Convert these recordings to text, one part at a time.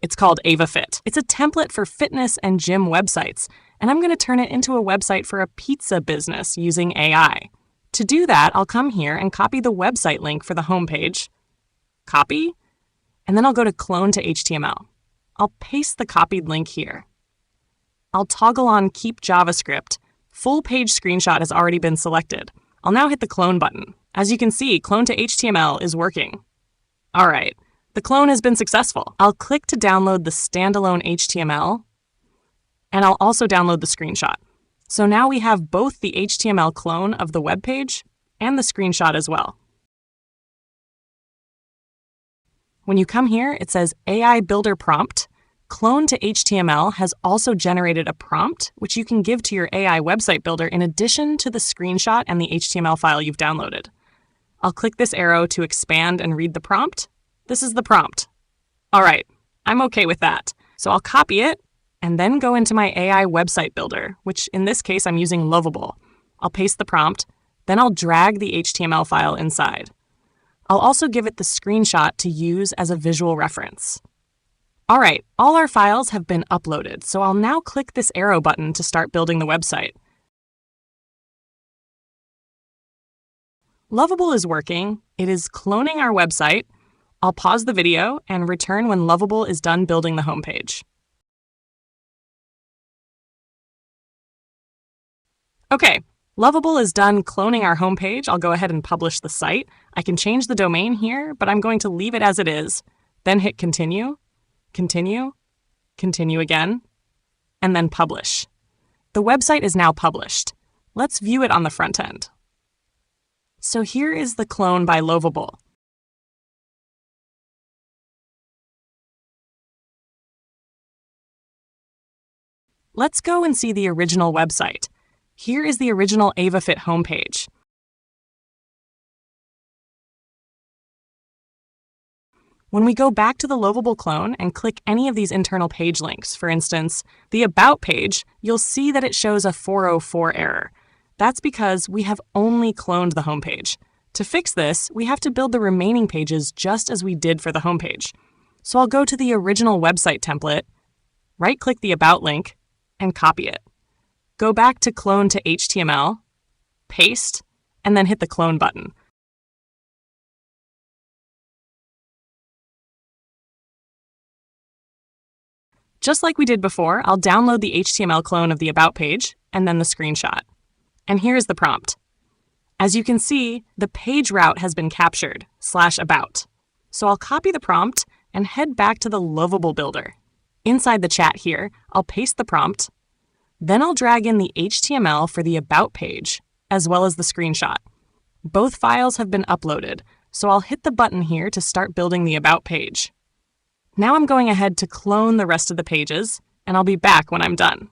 It's called AvaFit. It's a template for fitness and gym websites, and I'm going to turn it into a website for a pizza business using AI. To do that, I'll come here and copy the website link for the homepage. Copy, and then I'll go to Clone to HTML. I'll paste the copied link here. I'll toggle on Keep JavaScript. Full page screenshot has already been selected. I'll now hit the Clone button. As you can see, Clone to HTML is working. All right, the clone has been successful. I'll click to download the standalone HTML, and I'll also download the screenshot. So now we have both the HTML clone of the web page and the screenshot as well. When you come here, it says AI Builder Prompt. Clone to HTML has also generated a prompt, which you can give to your AI website builder in addition to the screenshot and the HTML file you've downloaded. I'll click this arrow to expand and read the prompt. This is the prompt. All right, I'm okay with that. So I'll copy it and then go into my AI website builder, which in this case I'm using Lovable. I'll paste the prompt, then I'll drag the HTML file inside. I'll also give it the screenshot to use as a visual reference. All right, all our files have been uploaded, so I'll now click this arrow button to start building the website. Lovable is working. It is cloning our website. I'll pause the video and return when Lovable is done building the homepage. Okay, Lovable is done cloning our homepage. I'll go ahead and publish the site. I can change the domain here, but I'm going to leave it as it is, then hit Continue. Continue, continue again, and then publish. The website is now published. Let's view it on the front end. So here is the clone by Lovable. Let's go and see the original website. Here is the original AvaFit homepage. When we go back to the Lovable clone and click any of these internal page links, for instance, the About page, you'll see that it shows a 404 error. That's because we have only cloned the homepage. To fix this, we have to build the remaining pages just as we did for the homepage. So I'll go to the original website template, right-click the About link, and copy it. Go back to Clone to HTML, paste, and then hit the Clone button. Just like we did before, I'll download the HTML clone of the About page and then the screenshot. And here's the prompt. As you can see, the page route has been captured, /about. So I'll copy the prompt and head back to the Lovable builder. Inside the chat here, I'll paste the prompt. Then I'll drag in the HTML for the About page, as well as the screenshot. Both files have been uploaded, so I'll hit the button here to start building the About page. Now I'm going ahead to clone the rest of the pages, and I'll be back when I'm done.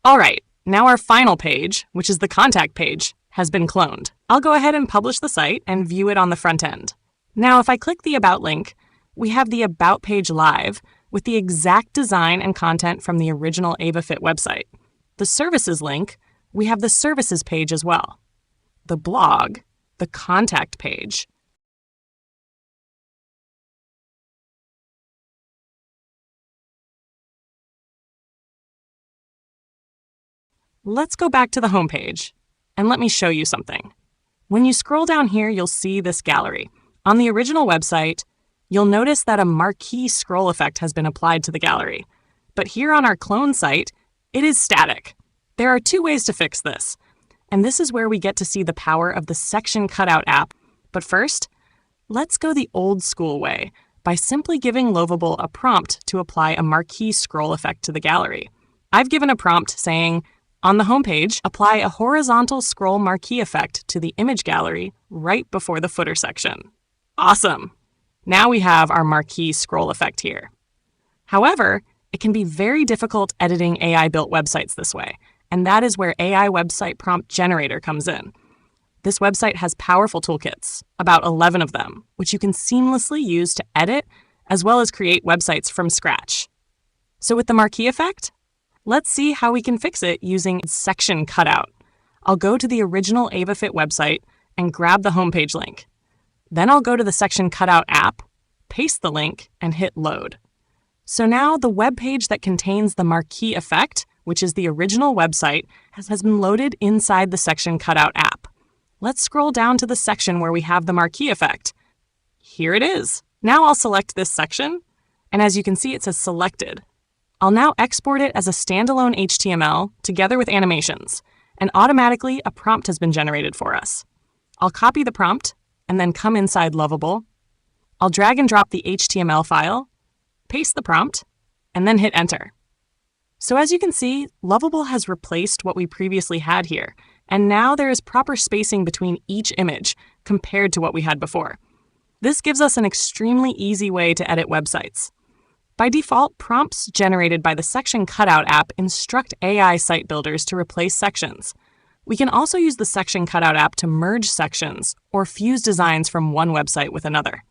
All right, now our final page, which is the contact page, has been cloned. I'll go ahead and publish the site and view it on the front end. Now, if I click the About link, we have the About page live with the exact design and content from the original AvaFit website. The Services link, we have the Services page as well. The blog, the Contact page, let's go back to the homepage, and let me show you something. When you scroll down here, you'll see this gallery. On the original website, you'll notice that a marquee scroll effect has been applied to the gallery. But here on our clone site, it is static. There are two ways to fix this, and this is where we get to see the power of the section cutout app. But first, let's go the old school way by simply giving Lovable a prompt to apply a marquee scroll effect to the gallery. I've given a prompt saying, on the homepage, apply a horizontal scroll marquee effect to the image gallery right before the footer section. Awesome! Now we have our marquee scroll effect here. However, it can be very difficult editing AI-built websites this way, and that is where AI Website Prompt Generator comes in. This website has powerful toolkits, about 11 of them, which you can seamlessly use to edit as well as create websites from scratch. So with the marquee effect, let's see how we can fix it using section cutout. I'll go to the original AvaFit website and grab the homepage link. Then I'll go to the section cutout app, paste the link, and hit load. So now the web page that contains the marquee effect, which is the original website, has been loaded inside the section cutout app. Let's scroll down to the section where we have the marquee effect. Here it is. Now I'll select this section, and as you can see, it says selected. I'll now export it as a standalone HTML together with animations, and automatically a prompt has been generated for us. I'll copy the prompt and then come inside Lovable. I'll drag and drop the HTML file, paste the prompt, and then hit enter. So as you can see, Lovable has replaced what we previously had here, and now there is proper spacing between each image compared to what we had before. This gives us an extremely easy way to edit websites. By default, prompts generated by the Section Cutout app instruct AI site builders to replace sections. We can also use the Section Cutout app to merge sections or fuse designs from one website with another.